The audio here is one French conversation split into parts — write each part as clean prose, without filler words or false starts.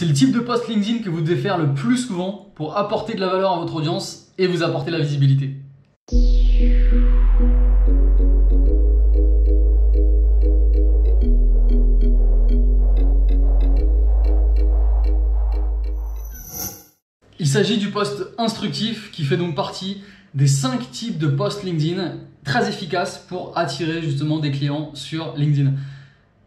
C'est le type de post LinkedIn que vous devez faire le plus souvent pour apporter de la valeur à votre audience et vous apporter la visibilité. Il s'agit du post instructif qui fait donc partie des 5 types de posts LinkedIn très efficaces pour attirer justement des clients sur LinkedIn.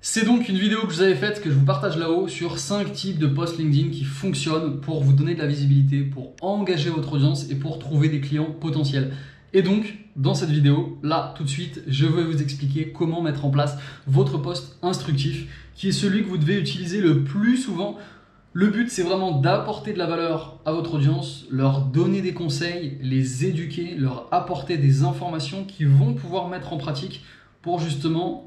C'est donc une vidéo que je vous avais faite, que je vous partage là-haut, sur 5 types de posts LinkedIn qui fonctionnent pour vous donner de la visibilité, pour engager votre audience et pour trouver des clients potentiels. Et donc, dans cette vidéo, là, tout de suite, je vais vous expliquer comment mettre en place votre post instructif, qui est celui que vous devez utiliser le plus souvent. Le but, c'est vraiment d'apporter de la valeur à votre audience, leur donner des conseils, les éduquer, leur apporter des informations qu'ils vont pouvoir mettre en pratique pour justement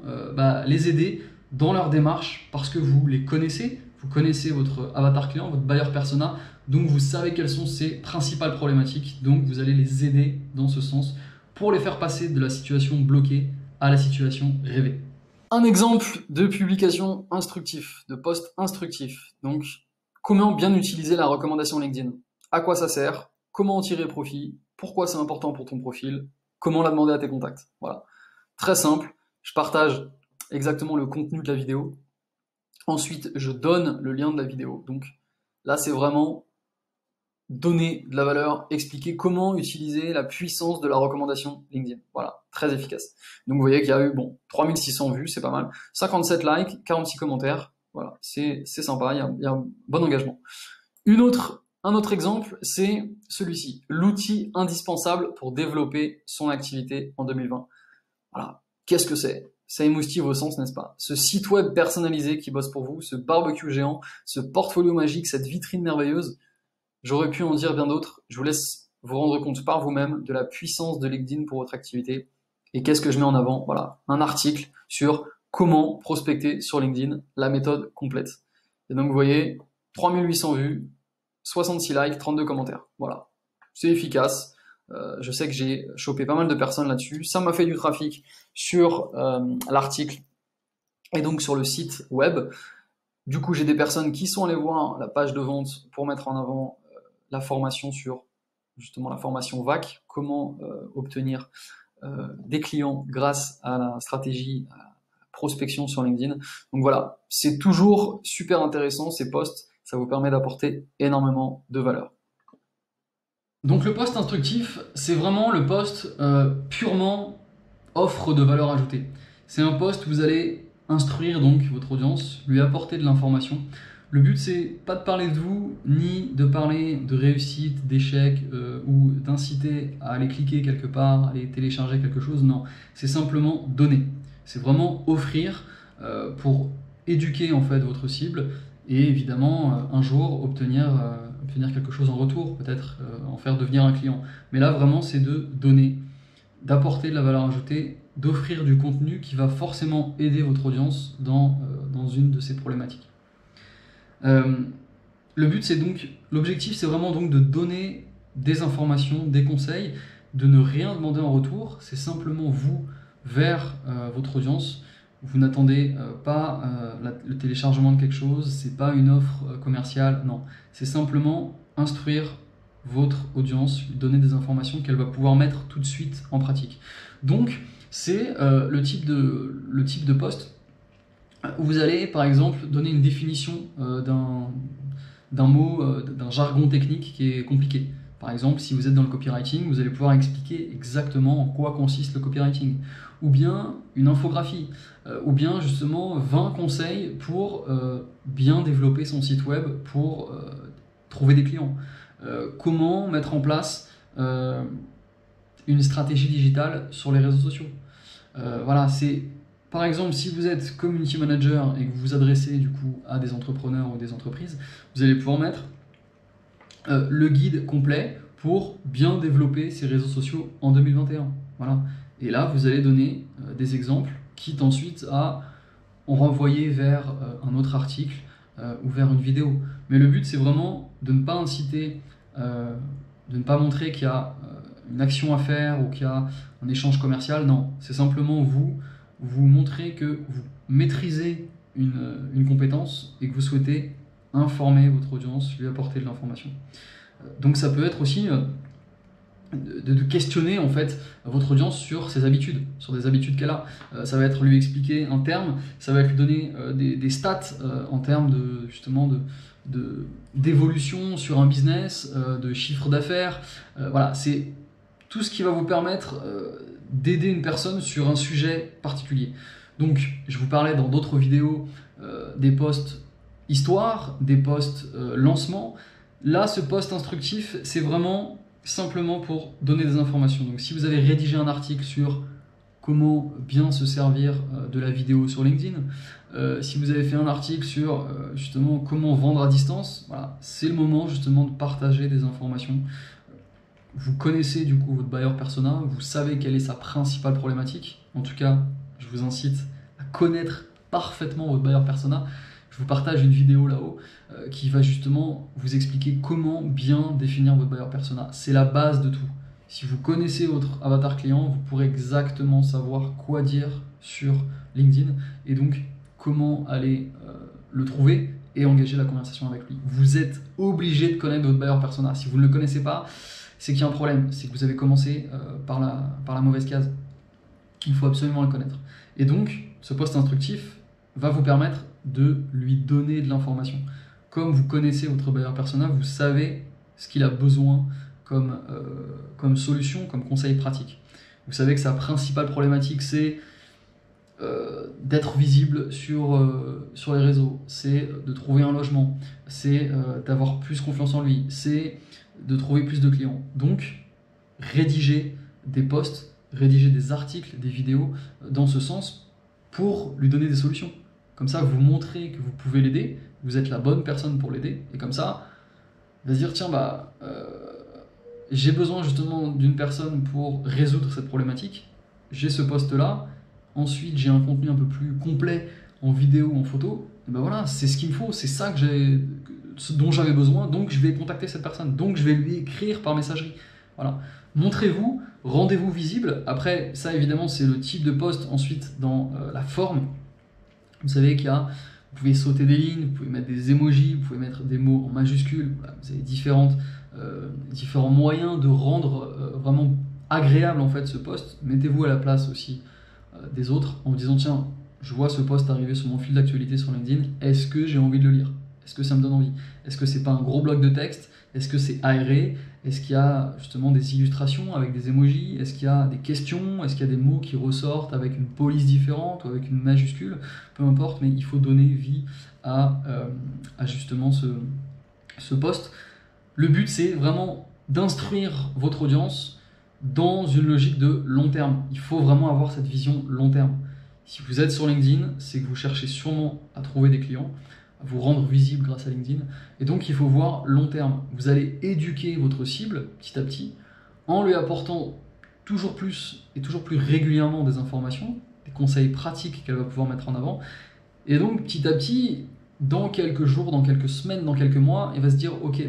les aider dans leur démarche, parce que vous les connaissez, vous connaissez votre avatar client, votre buyer persona, donc vous savez quelles sont ses principales problématiques, donc vous allez les aider dans ce sens pour les faire passer de la situation bloquée à la situation rêvée. Un exemple de publication instructif, de post instructif. Donc, comment bien utiliser la recommandation LinkedIn? À quoi ça sert? Comment en tirer profit? Pourquoi c'est important pour ton profil? Comment la demander à tes contacts? Voilà. Très simple. Je partage exactement le contenu de la vidéo. Ensuite, je donne le lien de la vidéo. Donc là, c'est vraiment donner de la valeur, expliquer comment utiliser la puissance de la recommandation LinkedIn. Voilà, très efficace. Donc vous voyez qu'il y a eu 3600 vues, c'est pas mal. 57 likes, 46 commentaires. Voilà, c'est sympa, il y a un bon engagement. Un autre exemple, c'est celui-ci. L'outil indispensable pour développer son activité en 2020. Voilà, qu'est-ce que c'est? Ça émoustille vos sens, n'est-ce pas? Ce site web personnalisé qui bosse pour vous, ce barbecue géant, ce portfolio magique, cette vitrine merveilleuse. J'aurais pu en dire bien d'autres. Je vous laisse vous rendre compte par vous-même de la puissance de LinkedIn pour votre activité. Et qu'est-ce que je mets en avant? Voilà, un article sur comment prospecter sur LinkedIn, la méthode complète. Et donc vous voyez, 3800 vues, 66 likes, 32 commentaires. Voilà, c'est efficace. Je sais que j'ai chopé pas mal de personnes là-dessus. Ça m'a fait du trafic sur l'article et donc sur le site web. Du coup, j'ai des personnes qui sont allées voir la page de vente pour mettre en avant la formation sur justement la formation VAC, comment obtenir des clients grâce à la stratégie à la prospection sur LinkedIn. Donc voilà, c'est toujours super intéressant ces posts, ça vous permet d'apporter énormément de valeur. Donc le post instructif, c'est vraiment le post purement offre de valeur ajoutée. C'est un post où vous allez instruire donc votre audience, lui apporter de l'information. Le but, c'est pas de parler de vous, ni de parler de réussite, d'échec, ou d'inciter à aller cliquer quelque part, à aller télécharger quelque chose. Non, c'est simplement donner. C'est vraiment offrir pour éduquer en fait votre cible et évidemment un jour obtenir quelque chose en retour, peut-être en faire devenir un client. Mais là, vraiment, c'est de donner, d'apporter de la valeur ajoutée, d'offrir du contenu qui va forcément aider votre audience dans une de ces problématiques. L'objectif, c'est vraiment donc de donner des informations, des conseils, de ne rien demander en retour. C'est simplement vous vers votre audience. Vous n'attendez pas le téléchargement de quelque chose, c'est pas une offre commerciale, non. C'est simplement instruire votre audience, lui donner des informations qu'elle va pouvoir mettre tout de suite en pratique. Donc, c'est le type de post où vous allez, par exemple, donner une définition d'un mot, d'un jargon technique qui est compliqué. Par exemple, si vous êtes dans le copywriting, vous allez pouvoir expliquer exactement en quoi consiste le copywriting. Ou bien une infographie, ou bien justement 20 conseils pour bien développer son site web, pour trouver des clients. Comment mettre en place une stratégie digitale sur les réseaux sociaux. Voilà, c'est par exemple si vous êtes community manager et que vous vous adressez du coup à des entrepreneurs ou des entreprises, vous allez pouvoir mettre le guide complet pour bien développer ses réseaux sociaux en 2021. Voilà. Et là, vous allez donner des exemples, quitte ensuite à en renvoyer vers un autre article ou vers une vidéo. Mais le but, c'est vraiment de ne pas inciter, de ne pas montrer qu'il y a une action à faire ou qu'il y a un échange commercial. Non, c'est simplement vous montrer que vous maîtrisez une compétence et que vous souhaitez informer votre audience, lui apporter de l'information. Donc ça peut être aussi de questionner en fait votre audience sur ses habitudes, sur des habitudes qu'elle a. Ça va être lui expliquer un terme, ça va être lui donner des stats en termes de justement d'évolution sur un business, de chiffre d'affaires. Voilà, c'est tout ce qui va vous permettre d'aider une personne sur un sujet particulier. Donc, je vous parlais dans d'autres vidéos des posts histoire, des posts lancement. Là, ce post instructif, c'est vraiment simplement pour donner des informations. Donc, si vous avez rédigé un article sur comment bien se servir de la vidéo sur LinkedIn, si vous avez fait un article sur justement comment vendre à distance, voilà, c'est le moment justement de partager des informations. Vous connaissez du coup votre buyer persona, vous savez quelle est sa principale problématique. En tout cas, je vous incite à connaître parfaitement votre buyer persona. Je vous partage une vidéo là-haut qui va justement vous expliquer comment bien définir votre buyer persona. C'est la base de tout. Si vous connaissez votre avatar client, vous pourrez exactement savoir quoi dire sur LinkedIn et donc comment aller le trouver et engager la conversation avec lui. Vous êtes obligé de connaître votre buyer persona. Si vous ne le connaissez pas, c'est qu'il y a un problème, c'est que vous avez commencé par la mauvaise case. Il faut absolument le connaître. Et donc, ce post instructif va vous permettre de lui donner de l'information. Comme vous connaissez votre buyer persona, vous savez ce qu'il a besoin comme solution, comme conseil pratique. Vous savez que sa principale problématique, c'est d'être visible sur les réseaux, c'est de trouver un logement, c'est d'avoir plus confiance en lui, c'est de trouver plus de clients. Donc, rédiger des posts, rédiger des articles, des vidéos dans ce sens pour lui donner des solutions. Comme ça, vous montrez que vous pouvez l'aider, vous êtes la bonne personne pour l'aider, et comme ça, il va se dire, tiens, j'ai besoin justement d'une personne pour résoudre cette problématique, j'ai ce post-là, ensuite j'ai un contenu un peu plus complet en vidéo ou en photo, et ben voilà, c'est ce qu'il me faut, c'est ça dont j'avais besoin, donc je vais contacter cette personne, donc je vais lui écrire par messagerie. Voilà. Montrez-vous, rendez-vous visible. Après, ça évidemment, c'est le type de post. Ensuite, dans la forme, vous savez vous pouvez sauter des lignes, vous pouvez mettre des emojis, vous pouvez mettre des mots en majuscules. Voilà, vous avez différents moyens de rendre vraiment agréable en fait ce post. Mettez-vous à la place aussi des autres en vous disant tiens, je vois ce post arriver sur mon fil d'actualité sur LinkedIn, est-ce que j'ai envie de le lire? Est-ce que ça me donne envie? Est-ce que c'est pas un gros bloc de texte? Est-ce que c'est aéré? Est-ce qu'il y a justement des illustrations avec des emojis? Est-ce qu'il y a des questions? Est-ce qu'il y a des mots qui ressortent avec une police différente ou avec une majuscule? Peu importe, mais il faut donner vie à justement ce post. Le but, c'est vraiment d'instruire votre audience dans une logique de long terme. Il faut vraiment avoir cette vision long terme. Si vous êtes sur LinkedIn, c'est que vous cherchez sûrement à trouver des clients, à vous rendre visible grâce à LinkedIn. Et donc, il faut voir long terme. Vous allez éduquer votre cible petit à petit en lui apportant toujours plus et toujours plus régulièrement des informations, des conseils pratiques qu'elle va pouvoir mettre en avant. Et donc, petit à petit, dans quelques jours, dans quelques semaines, dans quelques mois, il va se dire « Ok,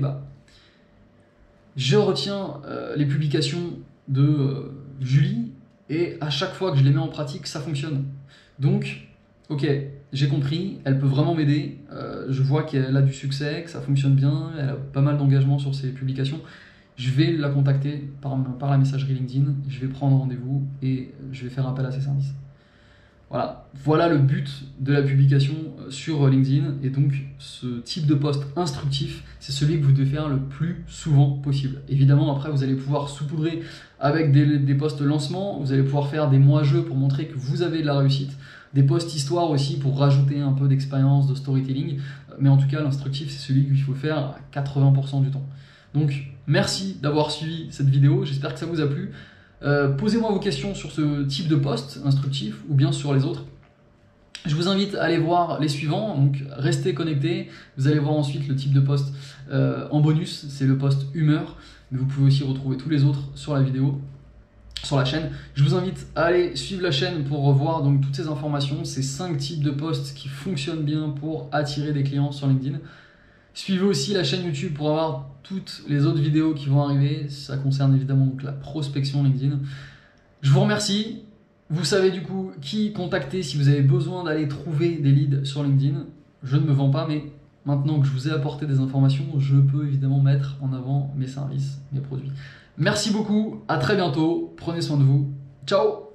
je retiens les publications de Julie et à chaque fois que je les mets en pratique, ça fonctionne. Donc, ok, j'ai compris, elle peut vraiment m'aider, je vois qu'elle a du succès, que ça fonctionne bien, elle a pas mal d'engagement sur ses publications. Je vais la contacter par la messagerie LinkedIn, je vais prendre rendez-vous et je vais faire appel à ses services. » Voilà le but de la publication sur LinkedIn. Et donc, ce type de post instructif, c'est celui que vous devez faire le plus souvent possible. Évidemment, après, vous allez pouvoir saupoudrer avec des posts lancement. Vous allez pouvoir faire des mois-jeux pour montrer que vous avez de la réussite. Des posts histoire aussi pour rajouter un peu d'expérience, de storytelling. Mais en tout cas, l'instructif, c'est celui qu'il faut faire à 80% du temps. Donc, merci d'avoir suivi cette vidéo. J'espère que ça vous a plu. Posez-moi vos questions sur ce type de post instructif ou bien sur les autres. Je vous invite à aller voir les suivants, donc restez connectés. Vous allez voir ensuite le type de post en bonus, c'est le post humeur, mais vous pouvez aussi retrouver tous les autres sur la vidéo, sur la chaîne. Je vous invite à aller suivre la chaîne pour revoir donc toutes ces informations, ces 5 types de posts qui fonctionnent bien pour attirer des clients sur LinkedIn. Suivez aussi la chaîne YouTube pour avoir toutes les autres vidéos qui vont arriver. Ça concerne évidemment donc la prospection LinkedIn. Je vous remercie. Vous savez du coup qui contacter si vous avez besoin d'aller trouver des leads sur LinkedIn. Je ne me vends pas, mais maintenant que je vous ai apporté des informations, je peux évidemment mettre en avant mes services, mes produits. Merci beaucoup, à très bientôt, prenez soin de vous, ciao!